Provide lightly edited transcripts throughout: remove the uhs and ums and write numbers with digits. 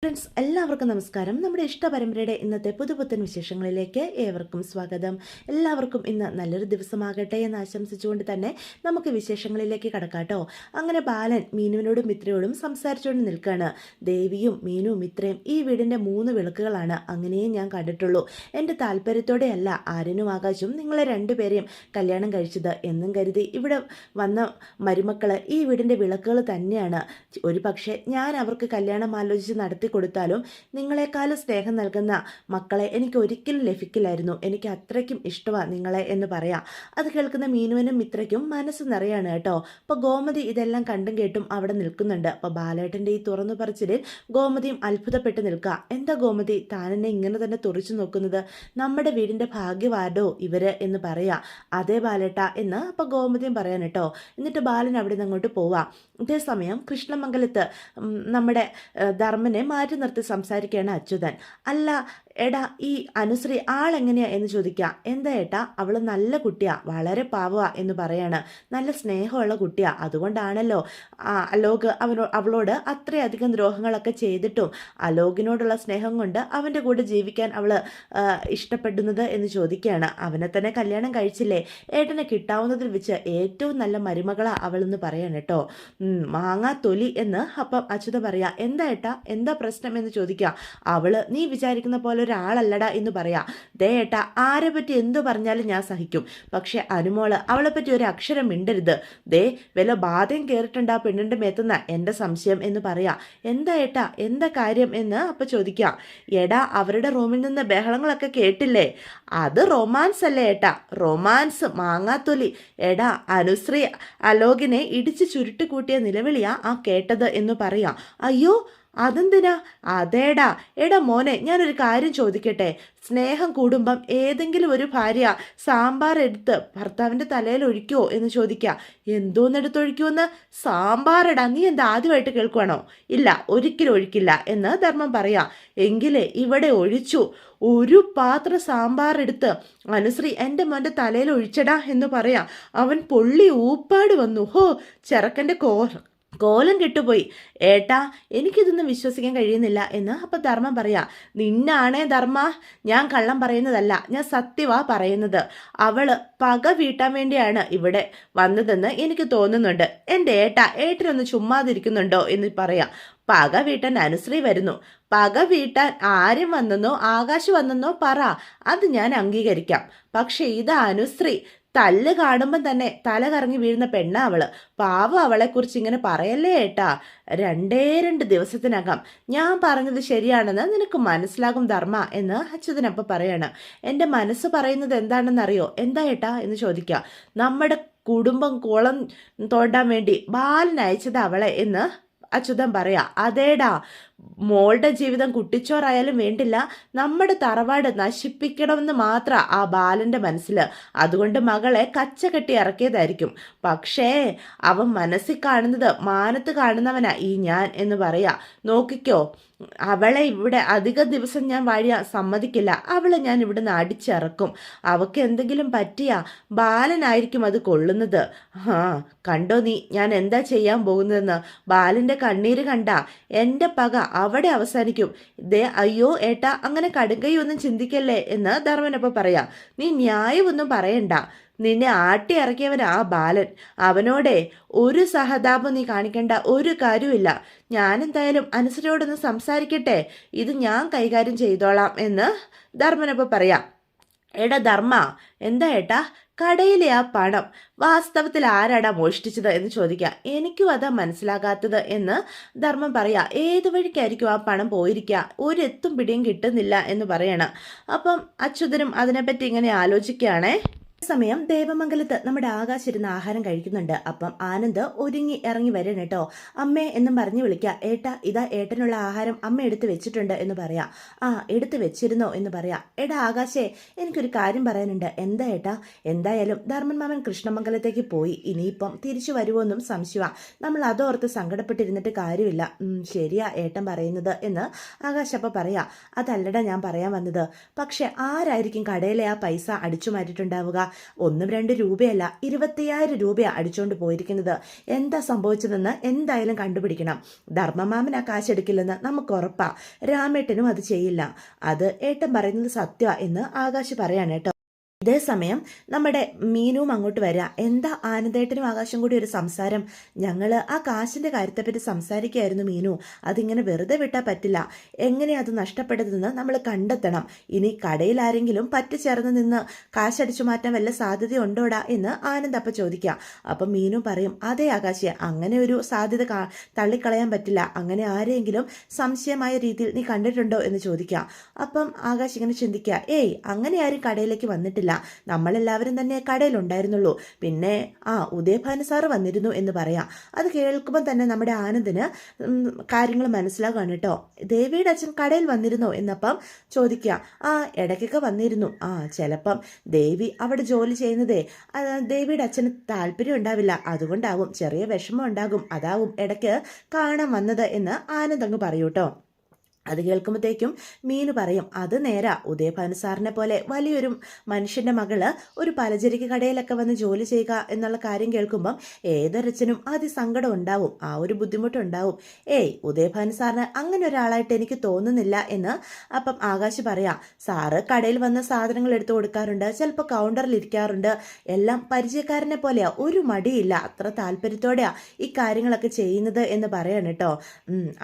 Friends എല്ലാവർക്കും നമസ്കാരം. നമ്മുടെ ഇഷ്ടപരമ്പരയുടെ ഇന്നത്തെ പുതുപുത്തൻ വിശേഷങ്ങളിലേക്ക് ഏവർക്കും സ്വാഗതം. എല്ലാവർക്കും ഇന്ന് നല്ലൊരു ദിവസമാകട്ടെ എന്ന് ആശംസിച്ചുകൊണ്ട് തന്നെ നമുക്ക് വിശേഷങ്ങളിലേക്ക് കടക്കാട്ടോ. അങ്ങനെ ബാലൻ മീനുവിനോടും മിത്രയോടും സംസാരിച്ചുകൊണ്ട് നിൽക്കുകയാണ്. ദേവിയും മീനുവും മിത്രയും ഈ വീടിൻ്റെ 3 വിളക്കുകളാണ്. അങ്ങനെയേ ഞാൻ കണ്ടിട്ടുള്ളൂ. എൻ്റെ താല്പര്യത്തോടെയല്ല ആര്യനും ആകാശും നിങ്ങളെ രണ്ടുപേരെയും കല്യാണം കഴിച്ചത് എന്നും കരുതി ഇവിടെ വന്ന മരുമക്കൾ ഈ വീടിൻ്റെ വിളക്കുകൾ തന്നെയാണ്. ഒരു പക്ഷേ ഞാൻ അവർക്ക് കല്യാണം ആലോചിച്ച് നടത്തി കൊടുത്താലും നിങ്ങളെക്കാളും സ്നേഹം നൽകുന്ന മക്കളെ എനിക്ക് ഒരിക്കലും ലഭിക്കില്ലായിരുന്നു. എനിക്ക് അത്രയ്ക്കും ഇഷ്ടമാണ് നിങ്ങളെ എന്ന് പറയാം. അത് കേൾക്കുന്ന മീനുവിനും മിത്രയ്ക്കും മനസ്സ് നിറയാണ് കേട്ടോ. അപ്പോൾ ഗോമതി ഇതെല്ലാം കണ്ടും കേട്ടും അവിടെ നിൽക്കുന്നുണ്ട്. അപ്പോൾ ബാലേട്ടൻ്റെ ഈ തുറന്നു പറച്ചിലിൽ ഗോമതിയും അത്ഭുതപ്പെട്ട് നിൽക്കുക. എന്താ ഗോമതി താനെന്നെ ഇങ്ങനെ തന്നെ തുറിച്ചു നോക്കുന്നത്? നമ്മുടെ വീടിൻ്റെ ഭാഗ്യവാരോ ഇവര് എന്ന് പറയാം. അതേ ബാലേട്ട എന്ന് അപ്പോൾ ഗോമതിയും പറയാൻ കേട്ടോ. എന്നിട്ട് ബാലൻ അവിടെ നിന്ന് അങ്ങോട്ട് പോവാം. ഇതേസമയം കൃഷ്ണമംഗലത്ത് നമ്മുടെ ധർമ്മനെ മാറ്റി നിർത്തി സംസാരിക്കുകയാണ് അച്യുതൻ. അല്ല എടാ, ഈ അനുശ്രീ ആളെങ്ങനെയാ എന്ന് ചോദിക്കുക. എന്താ ഏട്ടാ, അവൾ നല്ല കുട്ടിയാ, വളരെ പാവ എന്ന് പറയാണ്. നല്ല സ്നേഹമുള്ള കുട്ടിയാ. അതുകൊണ്ടാണല്ലോ അലോക് അവളോട് അത്രയധികം ദ്രോഹങ്ങളൊക്കെ ചെയ്തിട്ടും അലോകിനോടുള്ള സ്നേഹം കൊണ്ട് അവൻ്റെ കൂടെ ജീവിക്കാൻ അവൾ ഇഷ്ടപ്പെടുന്നത് എന്ന് ചോദിക്കുകയാണ്. അവനെ തന്നെ കല്യാണം കഴിച്ചില്ലേ, ഏട്ടനെ കിട്ടാവുന്നതിൽ വെച്ച് ഏറ്റവും നല്ല മരുമകളാ അവളെന്ന് പറയാണ് കേട്ടോ. മാങ്ങാ തൊലി എന്ന് അപ്പം അച്യുത പറയാ. എന്താ ഏട്ടാ, എന്താ പ്രശ്നം എന്ന് ചോദിക്കുക. അവള് നീ വിചാരിക്കുന്ന പോലെ ഒരാളല്ലടാ എന്ന് പറയാ. ദേ ഏട്ടാ, ആരെ പറ്റി എന്തു പറഞ്ഞാലും ഞാൻ സഹിക്കും, പക്ഷെ അനുമോള് അവളെ പറ്റി ഒരു അക്ഷരം മിണ്ടരുത്. ദേ വല്ല ബാധയും കയറിയിട്ടുണ്ടാ പെണ്ണിൻ്റെ മേത്തുന്ന എൻ്റെ സംശയം എന്ന് പറയാ. എന്താ ഏട്ടാ, എന്താ കാര്യം എന്ന് അപ്പൊ ചോദിക്കുക. എടാ, അവരുടെ റൂമിൽ നിന്ന് ബഹളങ്ങളൊക്കെ കേട്ടില്ലേ? അത് റൊമാൻസ് അല്ലേ ഏട്ടാ, റൊമാൻസ് മാങ്ങാത്തൊലി. എടാ, അനുശ്രീ അലോകിനെ ഇടിച്ച് ചുരുട്ടി കൂട്ടിയ നിലവിളിയാ ആ കേട്ടത് എന്ന് പറയാം. അയ്യോ, അതെന്തിനാ? അതേടാ. എടാ മോനെ, ഞാനൊരു കാര്യം ചോദിക്കട്ടെ. സ്നേഹം കൂടുമ്പം ഏതെങ്കിലും ഒരു ഭാര്യ സാമ്പാർ എടുത്ത് ഭർത്താവിൻ്റെ തലയിൽ ഒഴിക്കുമോ എന്ന് ചോദിക്കുക. എന്തോന്നെടുത്തൊഴിക്കുമെന്ന്? സാമ്പാറടാ, നീ എന്താ ആദ്യമായിട്ട് കേൾക്കുവാണോ? ഇല്ല, ഒരിക്കലും ഒഴിക്കില്ല എന്ന് ധർമ്മം പറയാ. എങ്കിലേ ഇവിടെ ഒഴിച്ചു. ഒരു പാത്രം സാമ്പാർ എടുത്ത് അനുശ്രീ എൻ്റെ മോൻ്റെ തലയിൽ ഒഴിച്ചടാ എന്ന് പറയാം. അവൻ പൊള്ളി ഊപ്പാട് വന്നു. ഹോ, ചെറുക്കൻ്റെ കോലം കെട്ടുപോയി. ഏട്ടാ, എനിക്കിതൊന്നും വിശ്വസിക്കാൻ കഴിയുന്നില്ല എന്ന് അപ്പം ധർമ്മം പറയാ. നിന്നാണേ ധർമ്മ, ഞാൻ കള്ളം പറയുന്നതല്ല, ഞാൻ സത്യവാ പറയുന്നത്. അവള് പക വീട്ടാൻ വേണ്ടിയാണ് ഇവിടെ വന്നതെന്ന് എനിക്ക് തോന്നുന്നുണ്ട്. എൻ്റെ ഏട്ടനൊന്ന് ചുമ്മാതിരിക്കുന്നുണ്ടോ എന്ന് പറയാം. പക വീട്ടാൻ അനുശ്രീ വരുന്നു. പക വീട്ടാൻ ആരും വന്നെന്നോ ആകാശ് വന്നെന്നോ പറ, അത് ഞാൻ അംഗീകരിക്കാം. പക്ഷെ ഇത് അനുശ്രീ തല്ല് കാണുമ്പം തന്നെ തല കറങ്ങി വീഴുന്ന പെണ്ണാ അവള്. പാവം അവളെക്കുറിച്ച് ഇങ്ങനെ പറയല്ലേ ഏട്ടാ. 2 ദിവസത്തിനകം ഞാൻ പറഞ്ഞത് ശരിയാണെന്ന് നിനക്ക് മനസ്സിലാകും ധർമ്മ എന്ന് അച്യുതനപ്പം പറയാണ്. എൻ്റെ മനസ്സ് പറയുന്നത് എന്താണെന്നറിയോ? എന്താ ഏട്ടാ എന്ന് ചോദിക്കുക. നമ്മുടെ കുടുംബം കുളം തോണ്ടാൻ വേണ്ടി ബാലൻ അയച്ചത് അവളെ എന്ന് അച്യുതൻ പറയാ. അതേടാ, മോളുടെ ജീവിതം കുട്ടിച്ചോറായാലും വേണ്ടില്ല, നമ്മുടെ തറവാട് നശിപ്പിക്കണമെന്ന് മാത്രം ആ ബാലൻ്റെ മനസ്സിൽ. അതുകൊണ്ട് മകളെ കച്ചകെട്ടി ഇറക്കിയതായിരിക്കും. പക്ഷേ അവൻ മനസ്സിൽ കാണുന്നത് മാനത്ത് കാണുന്നവനാ ഈ ഞാൻ എന്ന് പറയാ. നോക്കിക്കോ, അവളെ ഇവിടെ അധിക ദിവസം ഞാൻ വാഴിയാൻ സമ്മതിക്കില്ല. അവളെ ഞാൻ ഇവിടുന്ന് അടിച്ചിറക്കും. അവൾക്ക് എന്തെങ്കിലും പറ്റിയാ ബാലനായിരിക്കും അത് കൊള്ളുന്നത്. കണ്ടോ നീ ഞാൻ എന്താ ചെയ്യാൻ പോകുന്നതെന്ന്? ബാലൻ്റെ കണ്ണീര് കണ്ട എൻ്റെ പക അവിടെ അവസാനിക്കും. ദേ അയ്യോ ഏട്ടാ, അങ്ങനെ കടുകയൊന്നും ചിന്തിക്കല്ലേ എന്ന് ധർമ്മനപ്പം പറയാം. നീ ന്യായമൊന്നും പറയണ്ട. നിന്നെ ആട്ടി ഇറക്കിയവനാ ആ ബാലൻ. അവനോടെ ഒരു സഹതാപം നീ കാണിക്കേണ്ട ഒരു കാര്യമില്ല. ഞാനെന്തായാലും അനുസരിയോടൊന്ന് സംസാരിക്കട്ടെ, ഇത് ഞാൻ കൈകാര്യം ചെയ്തോളാം എന്ന് ധർമ്മനപ്പം പറയാം. എടാ ധർമ്മ, എന്താ ഏട്ടാ, കടയിലെ ആ പണം വാസ്തവത്തിൽ ആരാടാ മോഷ്ടിച്ചത് എന്ന് ചോദിക്കുക. എനിക്കും അതാ മനസ്സിലാകാത്തത് എന്ന് ധർമ്മം പറയാ. ഏത് വഴിക്കായിരിക്കും ആ പണം പോയിരിക്കുക? ഒരെത്തും പിടിയും കിട്ടുന്നില്ല എന്ന് പറയണം. അപ്പം അച്യുതനും അതിനെപ്പറ്റി ഇങ്ങനെ ആലോചിക്കുകയാണേ. സമയം ദേവമംഗലത്ത് നമ്മുടെ ആകാശ് ഇരുന്ന് ആഹാരം കഴിക്കുന്നുണ്ട്. അപ്പം ആനന്ദ് ഒരുങ്ങി ഇറങ്ങി വരണം കേട്ടോ. അമ്മേ എന്നും പറഞ്ഞു വിളിക്കുക. ഏട്ടാ, ഇതാ ഏട്ടനുള്ള ആഹാരം അമ്മ എടുത്ത് വെച്ചിട്ടുണ്ട് എന്ന് പറയാം. ആ, എടുത്ത് വെച്ചിരുന്നോ എന്ന് പറയാം. എടാ ആകാശേ, എനിക്കൊരു കാര്യം പറയാനുണ്ട്. എന്താ ഏട്ടാ? എന്തായാലും ധർമ്മൻ മാമൻ കൃഷ്ണമംഗലത്തേക്ക് പോയി. ഇനിയിപ്പം തിരിച്ചു വരുമോന്നും സംശയമാണ്. നമ്മൾ അതോർത്ത് സങ്കടപ്പെട്ടിരുന്നിട്ട് കാര്യമില്ല. ശരിയാ ഏട്ടൻ പറയുന്നത് എന്ന് ആകാശ് അപ്പം പറയാം. അതല്ലടാ ഞാൻ പറയാൻ വന്നത്. പക്ഷെ ആരായിരിക്കും കടയിലെ ആ പൈസ അടിച്ചു മാറ്റിയിട്ടുണ്ടാവുക? ഒന്നും 2 രൂപയല്ല 25,000 രൂപയാണ് അടിച്ചുകൊണ്ട് പോയിരിക്കുന്നത്. എന്താ സംഭവിച്ചതെന്ന് എന്തായാലും കണ്ടുപിടിക്കണം. ധർമ്മമാമൻ ആ കാശെടുക്കില്ലെന്ന് നമുക്ക് ഉറപ്പാ. രാമേട്ടനും അത് ചെയ്യില്ല. അത് ഏട്ടൻ പറയുന്നത് സത്യ എന്ന് ആകാശ് പറയാണ് കേട്ടോ. ഇതേ സമയം നമ്മുടെ മീനുവും അങ്ങോട്ട് വരിക. എന്താ ആനന്ദേട്ടനും ആകാശം കൂടി ഒരു സംസാരം? ഞങ്ങൾ ആ കാശിൻ്റെ കാര്യത്തെപ്പറ്റി സംസാരിക്കുകയായിരുന്നു മീനു. അതിങ്ങനെ വെറുതെ വിട്ടാൽ പറ്റില്ല. എങ്ങനെയാ അത് നഷ്ടപ്പെട്ടതെന്ന് നമ്മൾ കണ്ടെത്തണം. ഇനി കടയിൽ ആരെങ്കിലും പറ്റിച്ചേർന്ന് നിന്ന് കാശടിച്ചു മാറ്റാൻ വല്ല സാധ്യതയുണ്ടോടാ എന്ന് ആനന്ദ് അപ്പം ചോദിക്കുക. അപ്പം മീനു പറയും, അതെ ആകാശേ, അങ്ങനെ ഒരു സാധ്യത തള്ളിക്കളയാൻ പറ്റില്ല. അങ്ങനെ ആരെങ്കിലും സംശയമായ രീതിയിൽ നീ കണ്ടിട്ടുണ്ടോ എന്ന് ചോദിക്കുക. അപ്പം ആകാശ് ഇങ്ങനെ ചിന്തിക്കുക, ഏയ് അങ്ങനെ ആരും കടയിലേക്ക് വന്നിട്ടില്ല, നമ്മളെല്ലാവരും തന്നെ കടയിലുണ്ടായിരുന്നുള്ളൂ. പിന്നെ ഉദയഭാനു സാറ് വന്നിരുന്നു എന്ന് പറയാം. അത് കേൾക്കുമ്പോൾ തന്നെ നമ്മുടെ ആനന്ദിന് കാര്യങ്ങൾ മനസ്സിലാകാണ് കേട്ടോ. ദേവിയുടെ അച്ഛൻ കടയിൽ വന്നിരുന്നോ എന്നപ്പം ചോദിക്കുക. ഇടയ്ക്കൊക്കെ വന്നിരുന്നു. ചിലപ്പം ദേവി അവിടെ ജോലി ചെയ്യുന്നതേ ദേവിയുടെ അച്ഛന് താല്പര്യം ഉണ്ടാവില്ല, അതുകൊണ്ടാവും, ചെറിയ വിഷമം ഉണ്ടാകും, അതാവും ഇടയ്ക്ക് കാണാൻ വന്നത് എന്ന് ആനന്ദ് അങ്ങ് പറയൂട്ടോ. അത് കേൾക്കുമ്പോഴത്തേക്കും മീനു പറയും, അത് നേരാ, ഉദയഭാനു സാറിനെ പോലെ വലിയൊരു മനുഷ്യൻ്റെ മകള് ഒരു പലചരക്ക് കടയിലൊക്കെ വന്ന് ജോലി ചെയ്യുക എന്നുള്ള കാര്യം കേൾക്കുമ്പം ഏതൊരച്ഛനും ആദ്യം സങ്കടം ഉണ്ടാവും, ആ ഒരു ബുദ്ധിമുട്ടുണ്ടാവും. ഉദയഭാനു സാറിന് അങ്ങനെ ഒരാളായിട്ട് എനിക്ക് തോന്നുന്നില്ല എന്ന് അപ്പം ആകാശ് പറയാം. സാറ് കടയിൽ വന്ന് സാധനങ്ങൾ എടുത്തു കൊടുക്കാറുണ്ട്, ചിലപ്പോൾ കൗണ്ടറിൽ ഇരിക്കാറുണ്ട്, എല്ലാം പരിചയക്കാരനെ പോലെയാ, ഒരു മടിയില്ല, അത്ര താല്പര്യത്തോടെയാ ഈ കാര്യങ്ങളൊക്കെ ചെയ്യുന്നത് എന്ന് പറയാണ് കേട്ടോ.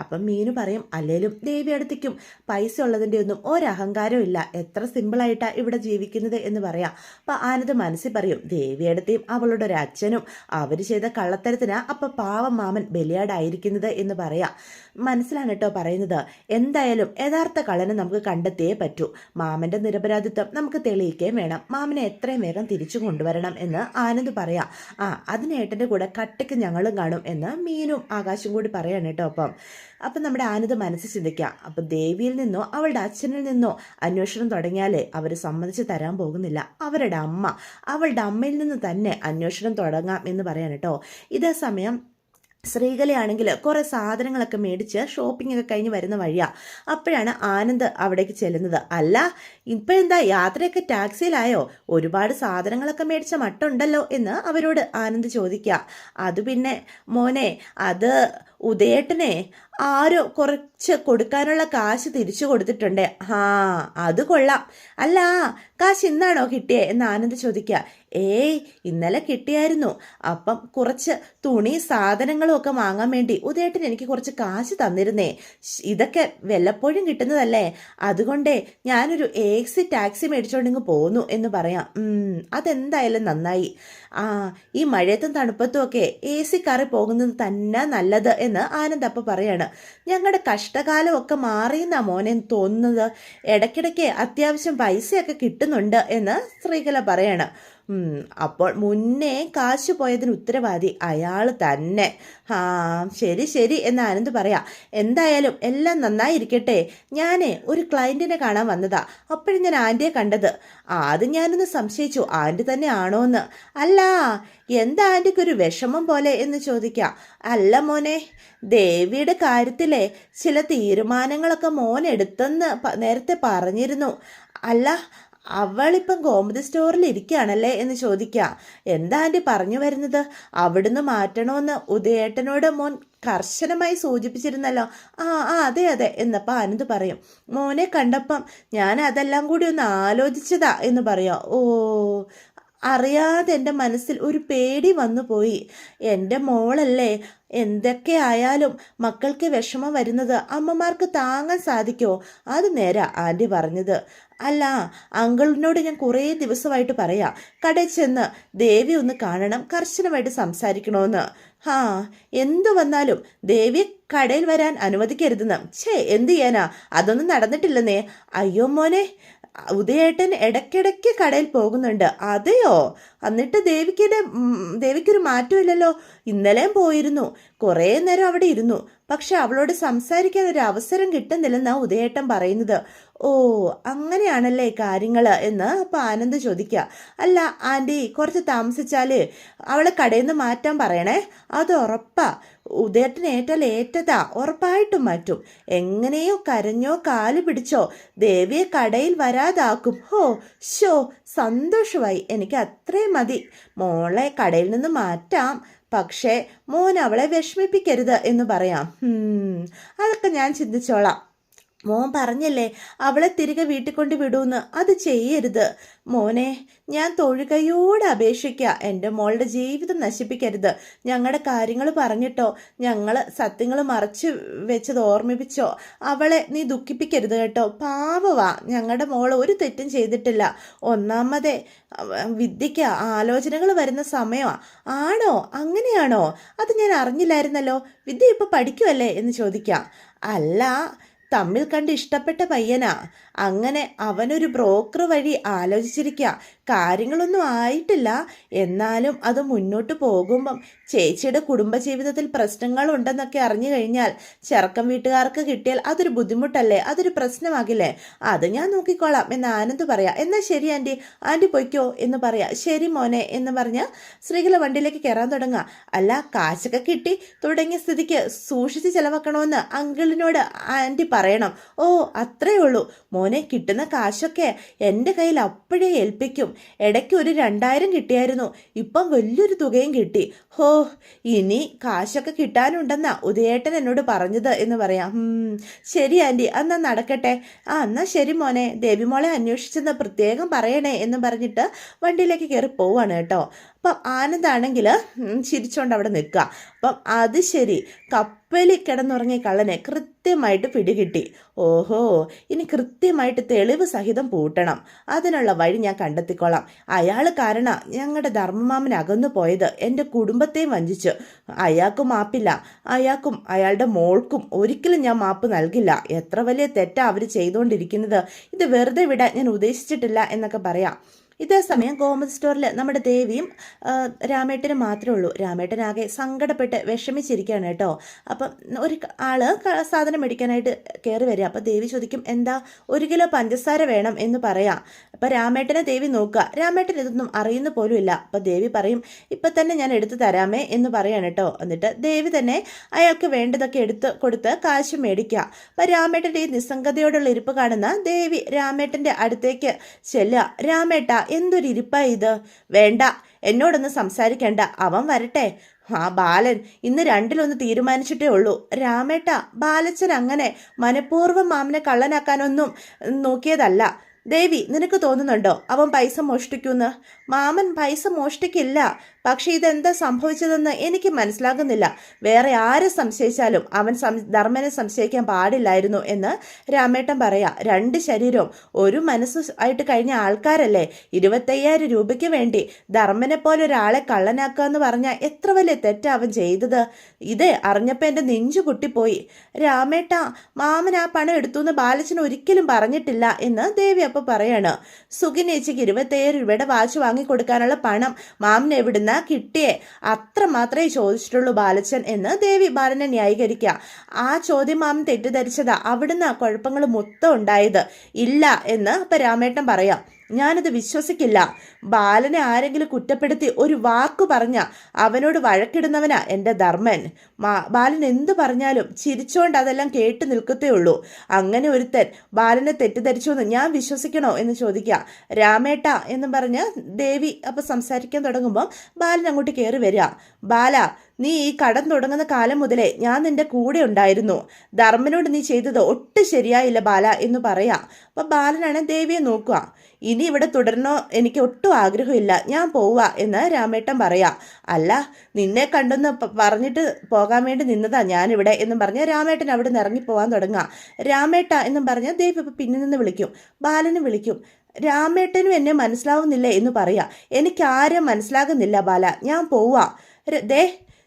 അപ്പം മീനു പറയും, അല്ലേലും ദേവി അടുത്തേക്കും പൈസ ഉള്ളതിൻ്റെ ഒന്നും ഒരഹങ്കാരവും ഇല്ല, എത്ര സിമ്പിളായിട്ടാണ് ഇവിടെ ജീവിക്കുന്നത് എന്ന് പറയാം. അപ്പം ആനന്ദ് മനസ്സിൽ പറയും, ദേവിയടുത്തേയും അവളുടെ ഒരു അച്ഛനും അവർ ചെയ്ത കള്ളത്തരത്തിനാ അപ്പം പാവം മാമൻ ബലിയാടായിരിക്കുന്നത് എന്ന് പറയാം. മനസ്സിലാണ് കേട്ടോ പറയുന്നത്. എന്തായാലും യഥാർത്ഥ കള്ളനെ നമുക്ക് കണ്ടെത്തിയേ പറ്റൂ. മാമൻ്റെ നിരപരാധിത്വം നമുക്ക് തെളിയിക്കുകയും വേണം. മാമനെ എത്രയും വേഗം തിരിച്ചു കൊണ്ടുവരണം എന്ന് ആനന്ദ് പറയാം. അതിന് ഏട്ടൻ്റെ കൂടെ കട്ടയ്ക്ക് ഞങ്ങളും കാണും എന്ന് മീനും ആകാശം കൂടി പറയാണ് കേട്ടോ. അപ്പം നമ്മുടെ ആനന്ദ് മനസ്സിൽ ചിന്തിക്കാം, അപ്പം ദേവിയിൽ നിന്നോ അവളുടെ അച്ഛനിൽ നിന്നോ അന്വേഷണം തുടങ്ങിയാലേ അവർ സമ്മതിച്ച് തരാൻ പോകുന്നില്ല. അവളുടെ അമ്മയിൽ നിന്ന് തന്നെ അന്വേഷണം തുടങ്ങാം എന്ന് പറയാൻ കേട്ടോ. ഇതേ സമയം ശ്രീകലയാണെങ്കിൽ കുറേ സാധനങ്ങളൊക്കെ മേടിച്ച് ഷോപ്പിംഗ് ഒക്കെ കഴിഞ്ഞ് വരുന്ന വഴിയാണ്. അപ്പോഴാണ് ആനന്ദ് അവിടേക്ക് ചെല്ലുന്നത്. അല്ല, ഇപ്പം എന്താ യാത്രയൊക്കെ ടാക്സിയിലായോ? ഒരുപാട് സാധനങ്ങളൊക്കെ മേടിച്ച മട്ടുണ്ടല്ലോ എന്ന് അവരോട് ആനന്ദ് ചോദിക്കുക. അത് പിന്നെ മോനെ, അത് ഉദയേട്ടനെ ആരോ കുറച്ച് കൊടുക്കാനുള്ള കാശ് തിരിച്ചു കൊടുത്തിട്ടുണ്ട്. അത് കൊള്ളാം. അല്ല, കാശ് ഇന്നാണോ കിട്ടിയേ എന്ന് ആനന്ദ് ചോദിക്കുക. ഇന്നലെ കിട്ടിയായിരുന്നു. അപ്പം കുറച്ച് തുണി സാധനങ്ങളും ഒക്കെ വാങ്ങാൻ വേണ്ടി ഉദയേട്ടൻ എനിക്ക് കുറച്ച് കാശ് തന്നിരുന്നേ. ഇതൊക്കെ വല്ലപ്പോഴും കിട്ടുന്നതല്ലേ, അതുകൊണ്ടേ ഞാനൊരു ടാക്സി മേടിച്ചോണ്ടിങ്ങ് പോന്നു എന്ന് പറയാം. അതെന്തായാലും നന്നായി. ഈ മഴയത്തും തണുപ്പത്തും ഒക്കെ കാറിൽ പോകുന്നത് തന്നെ നല്ലത് എന്ന് ആനന്ദ് അപ്പം പറയാണ്. ഞങ്ങളുടെ കഷ്ടകാലമൊക്കെ മാറിയെന്നാ മോനെ തോന്നുന്നത്. ഇടയ്ക്കിടയ്ക്ക് അത്യാവശ്യം പൈസയൊക്കെ കിട്ടുന്നുണ്ട് എന്ന് ശ്രീകല പറയാണ്. അപ്പോൾ മുന്നേ കാശ് പോയതിന് ഉത്തരവാദി അയാൾ തന്നെ. ശരി ശരി എന്ന് ആനന്ദ് പറയാം. എന്തായാലും എല്ലാം നന്നായിരിക്കട്ടെ. ഞാനേ ഒരു ക്ലയൻറ്റിനെ കാണാൻ വന്നതാ. അപ്പോഴും ഞാൻ ആൻറ്റിയെ കണ്ടത്. ആദ്യം ഞാനൊന്ന് സംശയിച്ചു, ആൻറ്റി തന്നെ ആണോന്ന്. അല്ല, എന്താ ആൻറ്റിക്കൊരു വിഷമം പോലെ എന്ന് ചോദിക്കാം. അല്ല മോനെ, ദേവിയുടെ കാര്യത്തിലെ ചില തീരുമാനങ്ങളൊക്കെ മോൻ എടുത്തെന്ന് നേരത്തെ പറഞ്ഞിരുന്നു. അല്ല, അവളിപ്പം ഗോമതി സ്റ്റോറിൽ ഇരിക്കുകയാണല്ലേ എന്ന് ചോദിക്കുക. എന്താ ആൻറ്റി പറഞ്ഞു വരുന്നത്? അവിടുന്ന് മാറ്റണമെന്ന് ഉദയേട്ടനോട് മോൻ കർശനമായി സൂചിപ്പിച്ചിരുന്നല്ലോ. അതെ അതെ എന്നപ്പോൾ ആനന്ദ് പറയും. മോനെ കണ്ടപ്പം ഞാൻ അതെല്ലാം കൂടി ഒന്ന് ആലോചിച്ചതാ എന്ന് പറയാം. അറിയാതെ എൻ്റെ മനസ്സിൽ ഒരു പേടി വന്നു പോയി. എൻ്റെ മോളല്ലേ, എന്തൊക്കെ ആയാലും മക്കൾക്ക് വിഷമം വരുന്നത് അമ്മമാർക്ക് താങ്ങാൻ സാധിക്കുമോ? അത് നേരാ ആൻറ്റി പറഞ്ഞത്. അല്ല, അങ്കിളിനോട് ഞാൻ കുറേ ദിവസമായിട്ട് പറയാം, കടയിൽ ചെന്ന് ദേവി ഒന്ന് കാണണം, കർശനമായിട്ട് സംസാരിക്കണമെന്ന്. എന്തു വന്നാലും ദേവിയെ കടയിൽ വരാൻ അനുവദിക്കരുതെന്ന്. എന്ത് ചെയ്യാനാ, അതൊന്നും നടന്നിട്ടില്ലെന്നേ. അയ്യോ മോനെ, ഉദയേട്ടൻ ഇടയ്ക്കിടയ്ക്ക് കടയിൽ പോകുന്നുണ്ട്. അതെയോ? എന്നിട്ട് ദേവിക്കൊരു മാറ്റമില്ലല്ലോ. ഇന്നലെയും പോയിരുന്നു, കുറേ നേരം അവിടെ ഇരുന്നു. പക്ഷെ അവളോട് സംസാരിക്കാൻ ഒരു അവസരം കിട്ടുന്നില്ലെന്നാ ഉദയേട്ടൻ പറയുന്നത്. ഓ, അങ്ങനെയാണല്ലേ കാര്യങ്ങൾ എന്ന് അപ്പം ആനന്ദ് ചോദിക്കുക. അല്ല ആൻറ്റി, കുറച്ച് താമസിച്ചാല് അവളെ കടയിൽ നിന്ന് മാറ്റാൻ പറയണേ. അത് ഉറപ്പാ. ഉദയേട്ടൻ ഏറ്റാൽ ഏറ്റതാ, ഉറപ്പായിട്ടും മാറ്റും. എങ്ങനെയോ കരഞ്ഞോ കാല് പിടിച്ചോ ദേവിയെ കടയിൽ വരാതാക്കും. ഹോ, ഷോ, സന്തോഷമായി. എനിക്ക് അത്രയും മതി. മോളെ കടയിൽ നിന്ന് മാറ്റാം, പക്ഷേ മോൻ അവളെ വിഷമിപ്പിക്കരുത് എന്ന് പറയാം. അതൊക്കെ ഞാൻ ചിന്തിച്ചോളാം. മോൻ പറഞ്ഞല്ലേ അവളെ തിരികെ വീട്ടിൽ കൊണ്ട് വിടൂന്ന്, അത് ചെയ്യരുത് മോനെ. ഞാൻ തൊഴുകയോടെ അപേക്ഷിക്കുക, എൻ്റെ മോളുടെ ജീവിതം നശിപ്പിക്കരുത്. ഞങ്ങളുടെ കാര്യങ്ങൾ പറഞ്ഞിട്ടോ ഞങ്ങൾ സത്യങ്ങൾ മറച്ചു വെച്ചത് ഓർമ്മിപ്പിച്ചോ അവളെ നീ ദുഃഖിപ്പിക്കരുത് കേട്ടോ. പാവവാ, ഞങ്ങളുടെ മോൾ ഒരു തെറ്റും ചെയ്തിട്ടില്ല. ഒന്നാമതേ വിദ്യയ്ക്ക് ആലോചനകൾ വരുന്ന സമയമാണ്. ആണോ? അങ്ങനെയാണോ? അത് ഞാൻ അറിഞ്ഞില്ലായിരുന്നല്ലോ. വിദ്യ ഇപ്പോൾ പഠിക്കുമല്ലേ എന്ന് ചോദിക്കാം. അല്ല, തമ്മിൽ കണ്ട് ഇഷ്ടപ്പെട്ട പയ്യനാ. അങ്ങനെ അവനൊരു ബ്രോക്കർ വഴി ആലോചിച്ചിരിക്കുക. കാര്യങ്ങളൊന്നും ആയിട്ടില്ല, എന്നാലും അത് മുന്നോട്ട് പോകുമ്പം ചേച്ചിയുടെ കുടുംബജീവിതത്തിൽ പ്രശ്നങ്ങളുണ്ടെന്നൊക്കെ അറിഞ്ഞു കഴിഞ്ഞാൽ ചെറുക്കം വീട്ടുകാർക്ക് കിട്ടിയാൽ അതൊരു ബുദ്ധിമുട്ടല്ലേ, അതൊരു പ്രശ്നമാകില്ലേ. അത് ഞാൻ നോക്കിക്കോളാം എന്ന് ആനന്ദ് പറയാം. എന്നാൽ ശരി ആൻറ്റി, ആൻറ്റി പൊയ്ക്കോ എന്ന് പറയാം. ശരി മോനെ എന്ന് പറഞ്ഞ് ശ്രീകല വണ്ടിയിലേക്ക് കയറാൻ തുടങ്ങുക. അല്ല, കാശൊക്കെ കിട്ടി തുടങ്ങിയ സ്ഥിതിക്ക് സൂക്ഷിച്ച് ചെലവാക്കണമെന്ന് അങ്കിളിനോട് ആൻറ്റി പറയണം. ഓ, അത്രയേ ഉള്ളൂ മോനെ. കിട്ടുന്ന കാശൊക്കെ എൻ്റെ കയ്യിൽ അപ്പോഴേ ഏൽപ്പിക്കും. ഇടയ്ക്ക് ഒരു 2000 കിട്ടിയായിരുന്നു, ഇപ്പം വലിയൊരു തുകയും കിട്ടി. ഹോ, ഇനി കാശൊക്കെ കിട്ടാനുണ്ടെന്നാ ഉദയേട്ടൻ എന്നോട് പറഞ്ഞത് എന്ന് പറയാം. ശരി ആൻറ്റി, എന്നാ നടക്കട്ടെ. എന്നാ ശരി മോനെ, ദേവിമോളെ അന്വേഷിച്ചെന്ന് പ്രത്യേകം പറയണേ എന്ന് പറഞ്ഞിട്ട് വണ്ടിയിലേക്ക് കയറി പോവാണ് കേട്ടോ. അപ്പം ആനന്ദാണെങ്കിൽ ചിരിച്ചോണ്ട് അവിടെ നിൽക്കുക. അപ്പം അത് ശരി, കപ്പലിൽ കിടന്നുറങ്ങിയ കള്ളനെ കൃത്യമായിട്ട് പിടികിട്ടി. ഓഹോ, ഇനി കൃത്യമായിട്ട് തെളിവ് സഹിതം പൂട്ടണം. അതിനുള്ള വഴി ഞാൻ കണ്ടെത്തിക്കോളാം. അയാൾ കാരണം ഞങ്ങളുടെ ധർമ്മമാമൻ അകന്നു പോയത്. എൻ്റെ കുടുംബത്തെയും വഞ്ചിച്ചു. അയാൾക്കും മാപ്പില്ല. അയാൾക്കും അയാളുടെ മോൾക്കും ഒരിക്കലും ഞാൻ മാപ്പ് നൽകില്ല. എത്ര വലിയ തെറ്റാ അവർ ചെയ്തുകൊണ്ടിരിക്കുന്നത്. ഇത് വെറുതെ വിടാൻ ഞാൻ ഉദ്ദേശിച്ചിട്ടില്ല എന്നൊക്കെ പറയാം. ഇതേ സമയം ഗോമതി സ്റ്റോറിൽ നമ്മുടെ ദേവിയും രാമേട്ടനും മാത്രമേ ഉള്ളൂ. രാമേട്ടനാകെ സങ്കടപ്പെട്ട് വിഷമിച്ചിരിക്കുകയാണ് കേട്ടോ. അപ്പം ഒരു ആള് സാധനം മേടിക്കാനായിട്ട് കയറി വരിക. അപ്പം ദേവി ചോദിക്കും, എന്താ? 1 കിലോ പഞ്ചസാര വേണം എന്ന് പറയാം. അപ്പം രാമേട്ടനെ ദേവി നോക്കുക. രാമേട്ടൻ ഇതൊന്നും അറിയുന്ന പോലും ഇല്ല. അപ്പം ദേവി പറയും, ഇപ്പം തന്നെ ഞാൻ എടുത്തു തരാമേ എന്ന് പറയാണ് കേട്ടോ. എന്നിട്ട് ദേവി തന്നെ അയാൾക്ക് വേണ്ടതൊക്കെ എടുത്ത് കൊടുത്ത് കാശ് മേടിക്കുക. അപ്പം രാമേട്ടൻ്റെ ഈ നിസ്സംഗതയോടുള്ള ഇരിപ്പ് കാണുന്ന ദേവി രാമേട്ടൻ്റെ അടുത്തേക്ക് ചെല്ലുക. രാമേട്ട, എന്തൊരു ഇരിപ്പാ ഇത്? വേണ്ട, എന്നോടൊന്ന് സംസാരിക്കണ്ട, അവൻ വരട്ടെ. ബാലൻ ഇന്ന് 2-1 തീരുമാനിച്ചിട്ടേ ഉള്ളൂ. രാമേട്ട, ബാലച്ചൻ അങ്ങനെ മനഃപൂർവ്വം മാമനെ കള്ളനാക്കാനൊന്നും നോക്കിയതല്ല. ദേവി, നിനക്ക് തോന്നുന്നുണ്ടോ അവൻ പൈസ മോഷ്ടിക്കുമെന്ന്? മാമൻ പൈസ മോഷ്ടിക്കില്ല. പക്ഷെ ഇതെന്താ സംഭവിച്ചതെന്ന് എനിക്ക് മനസ്സിലാകുന്നില്ല. വേറെ ആരെ സംശയിച്ചാലും അവൻ ധർമ്മനെ സംശയിക്കാൻ പാടില്ലായിരുന്നു എന്ന് രാമേട്ടൻ പറയാ. 2 ശരീരവും ഒരു മനസ്സ് ആയിട്ട് കഴിഞ്ഞ ആൾക്കാരല്ലേ. 25,000 രൂപയ്ക്ക് വേണ്ടി ധർമ്മനെ പോലെ ഒരാളെ കള്ളനാക്കുക എന്ന് പറഞ്ഞാൽ എത്ര വലിയ തെറ്റാ അവൻ ചെയ്തത്. ഇതേ അറിഞ്ഞപ്പോൾ എൻ്റെ നെഞ്ചു പൊട്ടിപ്പോയി. രാമേട്ട, മാമൻ ആ പണം എടുത്തു എന്ന് ബാലച്ചൻ ഒരിക്കലും പറഞ്ഞിട്ടില്ല എന്ന് ദേവി അപ്പോൾ പറയാണ്. സുഖിനേച്ചിക്ക് 25,000 രൂപയുടെ വാച്ച് വാങ്ങിക്കൊടുക്കാനുള്ള പണം മാമൻ എവിടുന്ന കിട്ടിയേ? അത്ര മാത്രമേ ചോദിച്ചിട്ടുള്ളൂ ബാലച്ചൻ എന്ന് ദേവി ബാലനെ ന്യായീകരിക്കുക. ആ ചോദ്യം മാമൻ തെറ്റിദ്ധരിച്ചതാ. അവിടുന്ന് കുഴപ്പങ്ങൾ മൊത്തം ഉണ്ടായത്. ഇല്ല എന്ന് അപ്പം രാമേട്ടൻ പറയാം. ഞാനത് വിശ്വസിക്കില്ല. ബാലനെ ആരെങ്കിലും കുറ്റപ്പെടുത്തി ഒരു വാക്ക് പറഞ്ഞ അവനോട് വഴക്കിടുന്നവനാ എൻ്റെ ധർമ്മൻ. ബാലൻ എന്തു പറഞ്ഞാലും ചിരിച്ചോണ്ട് അതെല്ലാം കേട്ട് നിൽക്കത്തേ ഉള്ളൂ. അങ്ങനെ ഒരുത്തൻ ബാലനെ തെറ്റിദ്ധരിച്ചു എന്ന് ഞാൻ വിശ്വസിക്കണോ എന്ന് ചോദിക്കുക. രാമേട്ട എന്ന് പറഞ്ഞ് ദേവി അപ്പം സംസാരിക്കാൻ തുടങ്ങുമ്പോൾ ബാലൻ അങ്ങോട്ട് കയറി വരിക. ബാല, നീ ഈ കടം തുടങ്ങുന്ന കാലം മുതലേ ഞാൻ നിന്റെ കൂടെ ഉണ്ടായിരുന്നു. ധർമ്മനോട് നീ ചെയ്തത് ഒട്ടും ശരിയായില്ല ബാല എന്ന് പറയാം. അപ്പം ബാലനാണ് ദേവിയെ നോക്കുക. ഇനി ഇവിടെ തുടരണോ എനിക്ക് ഒട്ടും ആഗ്രഹമില്ല, ഞാൻ പോവുക എന്ന് രാമേട്ടൻ പറയാം. അല്ല, നിന്നെ കണ്ടെന്ന് പറഞ്ഞിട്ട് പോകാൻ വേണ്ടി നിന്നതാ ഞാനിവിടെ എന്നും പറഞ്ഞ് രാമേട്ടൻ അവിടെ നിന്ന് ഇറങ്ങിപ്പോകാൻ തുടങ്ങുക. രാമേട്ട എന്നും പറഞ്ഞ് ദേവി ഇപ്പം പിന്നിൽ നിന്ന് വിളിക്കും. ബാലനും വിളിക്കും. രാമേട്ടനും എന്നെ മനസ്സിലാവുന്നില്ലേ എന്ന് പറയാം. എനിക്കാരും മനസ്സിലാകുന്നില്ല ബാല, ഞാൻ പോവാ. ദേ,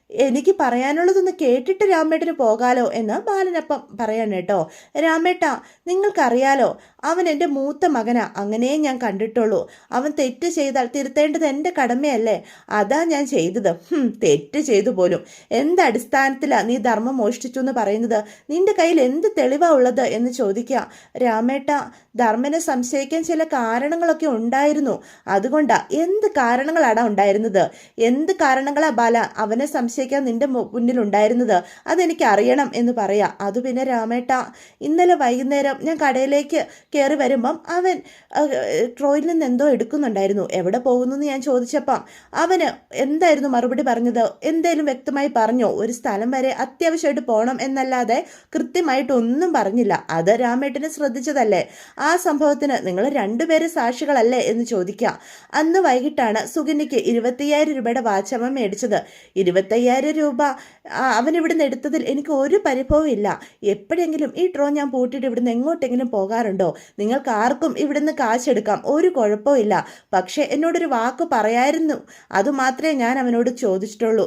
എനിക്ക് പറയാനുള്ളതൊന്ന് കേട്ടിട്ട് രാമേട്ടന് പോകാലോ എന്ന് ബാലനപ്പം പറയാണ് കേട്ടോ. രാമേട്ട, നിങ്ങൾക്കറിയാലോ, അവൻ എൻ്റെ മൂത്ത മകനാ, അങ്ങനെയേ ഞാൻ കണ്ടിട്ടുള്ളൂ. അവൻ തെറ്റ് ചെയ്താൽ തിരുത്തേണ്ടത് എൻ്റെ കടമയല്ലേ, അതാ ഞാൻ ചെയ്തത്. തെറ്റ് ചെയ്തു പോലും. എന്തടിസ്ഥാനത്തിലാണ് നീ ധർമ്മം മോഷ്ടിച്ചു എന്ന് പറയുന്നത്? നിന്റെ കയ്യിൽ എന്ത് തെളിവാ ഉള്ളത് എന്ന് ചോദിക്കുക. രാമേട്ട, ധർമ്മനെ സംശയിക്കാൻ ചില കാരണങ്ങളൊക്കെ ഉണ്ടായിരുന്നു. അതുകൊണ്ടാ. എന്ത് കാരണങ്ങളാണ് ഉണ്ടായിരുന്നത്? എന്ത് കാരണങ്ങളാ ബാല അവനെ സംശയിക്കാൻ നിന്റെ മുന്നിൽ ഉണ്ടായിരുന്നത്? അതെനിക്ക് അറിയണം എന്ന് പറയാ. അത് പിന്നെ രാമേട്ട, ഇന്നലെ വൈകുന്നേരം ഞാൻ കടയിലേക്ക് കയറി വരുമ്പം അവൻ ട്രോയിൽ നിന്ന് എന്തോ എടുക്കുന്നുണ്ടായിരുന്നു. എവിടെ പോകുന്നു എന്ന് ഞാൻ ചോദിച്ചപ്പം അവന് എന്തായിരുന്നു മറുപടി പറഞ്ഞത്? എന്തേലും വ്യക്തമായി പറഞ്ഞോ? ഒരു സ്ഥലം വരെ അത്യാവശ്യമായിട്ട് പോകണം എന്നല്ലാതെ കൃത്യമായിട്ടൊന്നും പറഞ്ഞില്ല. അത് രാമേട്ടനെ ശ്രദ്ധിച്ചതല്ലേ? ആ സംഭവത്തിന് നിങ്ങൾ രണ്ടുപേരും സാക്ഷികളല്ലേ എന്ന് ചോദിക്കാം. അന്ന് വൈകിട്ടാണ് സുകന്യയ്ക്ക് 25,000 രൂപയുടെ വാച്ച് അവൻ മേടിച്ചത്. 25,000 രൂപ അവൻ ഇവിടുന്ന് എടുത്തതിൽ എനിക്ക് ഒരു പരിഭവവും ഇല്ല. എപ്പോഴെങ്കിലും ഈ ട്രോ ഞാൻ പൂട്ടിയിട്ട് ഇവിടുന്ന് എങ്ങോട്ടെങ്കിലും പോകാറുണ്ടോ? നിങ്ങൾക്ക് ആർക്കും ഇവിടുന്ന് കാശെടുക്കാം, ഒരു കുഴപ്പവും ഇല്ല. പക്ഷേ എന്നോടൊരു വാക്ക് പറയായിരുന്നു, അതുമാത്രമേ ഞാൻ അവനോട് ചോദിച്ചിട്ടുള്ളൂ.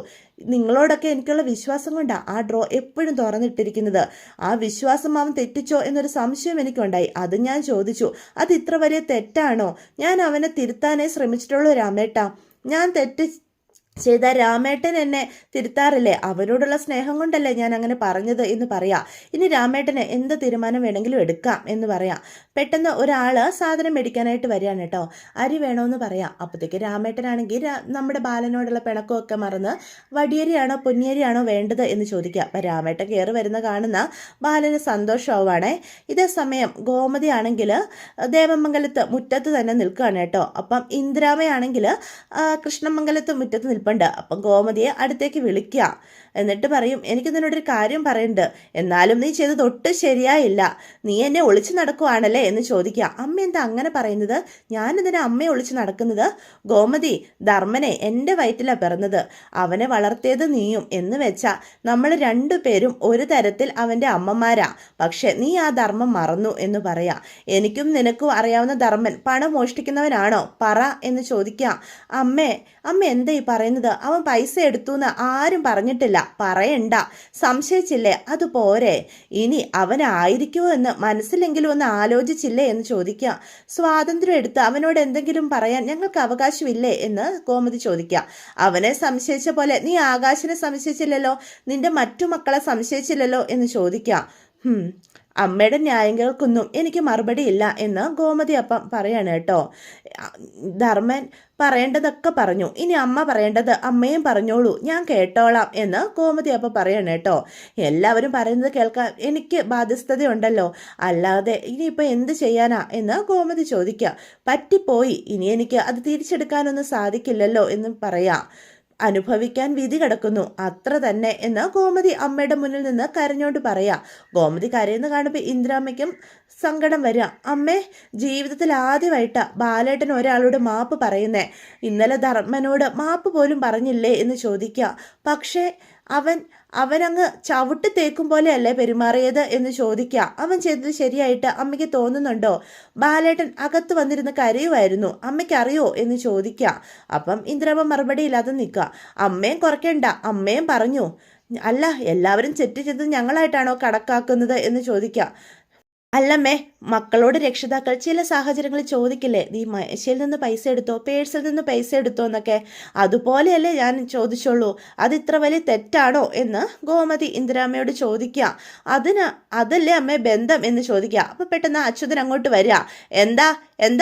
നിങ്ങളോടൊക്കെ എനിക്കുള്ള വിശ്വാസം കൊണ്ടാണ് ആ ഡ്രോ എപ്പോഴും തുറന്നിട്ടിരിക്കുന്നത്. ആ വിശ്വാസം അവൻ തെറ്റിച്ചോ എന്നൊരു സംശയം എനിക്കുണ്ടായി. അത് ഞാൻ ചോദിച്ചു. അത് ഇത്ര വലിയ തെറ്റാണോ? ഞാൻ അവനെ തിരുത്താനേ ശ്രമിച്ചിട്ടുള്ളൂ രാമേട്ട. ഞാൻ തെറ്റ് ചെയ്ത രാമേട്ടൻ എന്നെ തിരുത്താറില്ലേ? അവരോടുള്ള സ്നേഹം കൊണ്ടല്ലേ ഞാൻ അങ്ങനെ പറഞ്ഞത് എന്ന് പറയാം. ഇനി രാമേട്ടന് എന്ത് തീരുമാനം വേണമെങ്കിലും എടുക്കാം എന്ന് പറയാം. പെട്ടെന്ന് ഒരാൾ സാധനം മേടിക്കാനായിട്ട് വരികയാണ് കേട്ടോ. അരി വേണമെന്ന് പറയാം. അപ്പോഴത്തേക്ക് രാമേട്ടനാണെങ്കിൽ നമ്മുടെ ബാലനോടുള്ള പിണക്കമൊക്കെ മറന്ന് വടിയരിയാണോ പൊന്നിയരിയാണോ വേണ്ടത് എന്ന് ചോദിക്കുക. അപ്പം രാമേട്ടൻ കയറി വരുന്ന കാണുന്ന ബാലന് സന്തോഷമാവാണേ. ഇതേ സമയം ഗോമതി ആണെങ്കിൽ ദേവമംഗലത്ത് മുറ്റത്ത് തന്നെ നിൽക്കുകയാണ് കേട്ടോ. അപ്പം ഇന്ദിരാമയാണെങ്കിൽ കൃഷ്ണമംഗലത്ത് മുറ്റത്ത് നിൽപ്പുണ്ട്. അപ്പം ഗോമതിയെ അടുത്തേക്ക് വിളിക്കുക. എന്നിട്ട് പറയും, എനിക്ക് നിന്നോടൊരു കാര്യം പറയുന്നുണ്ട്, എന്നാലും നീ ചെയ്തത് ഒട്ടും ശരിയായില്ല. നീ എന്നെ ഒളിച്ചു നടക്കുവാണല്ലേ എന്ന് ചോദിക്കുക. അമ്മ എന്താ അങ്ങനെ പറയുന്നത്? ഞാനെന്തിനാ അമ്മയെ ഒളിച്ചു നടക്കുന്നത്? ഗോമതി, ധർമ്മനെ എൻ്റെ വയറ്റിലാണ് പിറന്നത്. അവനെ വളർത്തിയത് നീയും എന്ന് വെച്ചാൽ നമ്മൾ രണ്ടുപേരും ഒരു തരത്തിൽ അവൻ്റെ അമ്മമാരാ. പക്ഷെ നീ ആ ധർമ്മം മറന്നു എന്ന് പറയാം. എനിക്കും നിനക്കും അറിയാവുന്ന ധർമ്മൻ പണം മോഷ്ടിക്കുന്നവനാണോ? പറ എന്ന് ചോദിക്കുക. അമ്മ എന്താ ഈ പറയുന്നത്? അവൻ പൈസ എടുത്തു എന്ന് ആരും പറഞ്ഞിട്ടില്ല. പറയണ്ട. സംശയിച്ചില്ലേ? അതുപോരെ. ഇനി അവനായിരിക്കുമോ എന്ന് മനസ്സിലെങ്കിലും ഒന്ന് ആലോചിച്ചില്ലേ എന്ന് ചോദിക്കുക. സ്വാതന്ത്ര്യം എടുത്ത് അവനോട് എന്തെങ്കിലും പറയാൻ ഞങ്ങൾക്ക് അവകാശമില്ലേ എന്ന് ഗോമതി ചോദിക്കുക. അവനെ സംശയിച്ച പോലെ നീ ആകാശനെ സംശയിച്ചില്ലല്ലോ, നിന്റെ മറ്റു മക്കളെ സംശയിച്ചില്ലല്ലോ എന്ന് ചോദിക്കുക. അമ്മയുടെ ന്യായങ്ങൾക്കൊന്നും എനിക്ക് മറുപടിയില്ല എന്ന് ഗോമതി അപ്പം പറയാണ് കേട്ടോ. ധർമ്മൻ പറയേണ്ടതൊക്കെ പറഞ്ഞു, ഇനി അമ്മ പറയേണ്ടത് അമ്മയും പറഞ്ഞോളൂ, ഞാൻ കേട്ടോളാം എന്ന് ഗോമതി അപ്പം പറയാണ് കേട്ടോ. എല്ലാവരും പറയുന്നത് കേൾക്കാൻ എനിക്ക് ബാധ്യസ്ഥതയുണ്ടല്ലോ, അല്ലാതെ ഇനിയിപ്പോൾ എന്ത് ചെയ്യാനാ എന്ന് ഗോമതി ചോദിക്കുക. പറ്റിപ്പോയി, ഇനി എനിക്ക് അത് തിരിച്ചെടുക്കാനൊന്നും സാധിക്കില്ലല്ലോ എന്ന് പറയാം. അനുഭവിക്കാൻ വിധി കിടക്കുന്നു, അത്ര തന്നെ എന്ന് ഗോമതി അമ്മയുടെ മുന്നിൽ നിന്ന് കരഞ്ഞോണ്ട് പറയാ. ഗോമതി കരയുന്ന കാണുമ്പോൾ ഇന്ദിരാമ്മയ്ക്കും സങ്കടം വരിക. അമ്മേ, ജീവിതത്തിൽ ആദ്യമായിട്ടാ ബാലേട്ടൻ ഒരാളോട് മാപ്പ് പറയുന്നേ. ഇന്നലെ ധർമ്മനോട് മാപ്പ് പോലും പറഞ്ഞില്ലേ എന്ന് ചോദിക്കുക. പക്ഷേ അവനങ്ങ് ചവിട്ട് തേക്കും പോലെയല്ലേ പെരുമാറിയത് എന്ന് ചോദിക്കുക. അവൻ ചെയ്തത് ശരിയായിട്ട് അമ്മയ്ക്ക് തോന്നുന്നുണ്ടോ? ബാലേട്ടൻ അകത്ത് വന്നിരുന്ന് കരയുമായിരുന്നു, അമ്മയ്ക്ക് അറിയോ എന്ന് ചോദിക്കുക. അപ്പം ഇന്ദിരാമ്മ മറുപടി ഇല്ലാതെ നിൽക്കുക. അമ്മയും കുറയ്ക്കണ്ട, അമ്മയും പറഞ്ഞു. അല്ല, എല്ലാവരും തെറ്റ് ചെയ്തത് ഞങ്ങളായിട്ടാണോ കണക്കാക്കുന്നത് എന്ന് ചോദിക്കുക. അല്ലമ്മേ, മക്കളോട് രക്ഷിതാക്കൾ ചില സാഹചര്യങ്ങളിൽ ചോദിക്കില്ലേ, നീ മേശയിൽ നിന്ന് പൈസ എടുത്തോ, പേഴ്സിൽ നിന്ന് പൈസ എടുത്തോ എന്നൊക്കെ, അതുപോലെയല്ലേ ഞാൻ ചോദിച്ചോളൂ. അത് ഇത്ര വലിയ തെറ്റാണോ എന്ന് ഗോമതി ഇന്ദിരാമ്മയോട് ചോദിക്കുക. അതല്ലേ അമ്മേ ബന്ധം എന്ന് ചോദിക്കുക. അപ്പം പെട്ടെന്ന് അച്യുതൻ അങ്ങോട്ട് വരിക. എന്താ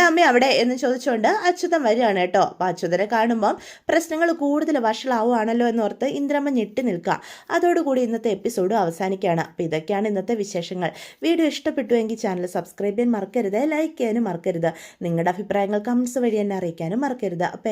അമ്മ അവിടെ എന്ന് ചോദിച്ചുകൊണ്ട് അച്യുതൻ വരികയാണ് കേട്ടോ. അപ്പം അച്യുതനെ കാണുമ്പം പ്രശ്നങ്ങൾ കൂടുതൽ വഷളാവുകയാണല്ലോ എന്നോർത്ത് ഇന്ദിരാമ്മ ഞെട്ടി നിൽക്കുക. അതോടുകൂടി ഇന്നത്തെ എപ്പിസോഡ് അവസാനിക്കുകയാണ്. അപ്പം ഇതൊക്കെയാണ് ഇന്നത്തെ വിശേഷങ്ങൾ. വീഡിയോ ഇഷ്ടപ്പെട്ടുവെങ്കിൽ ചാനൽ സബ്സ്ക്രൈബ് ചെയ്യാൻ മറക്കരുത്, ലൈക്ക് ചെയ്യാനും മറക്കരുത്. നിങ്ങളുടെ അഭിപ്രായങ്ങൾ കമൻസ് വഴി എന്നെ അറിയിക്കാനും മറക്കരുത്. അപ്പോൾ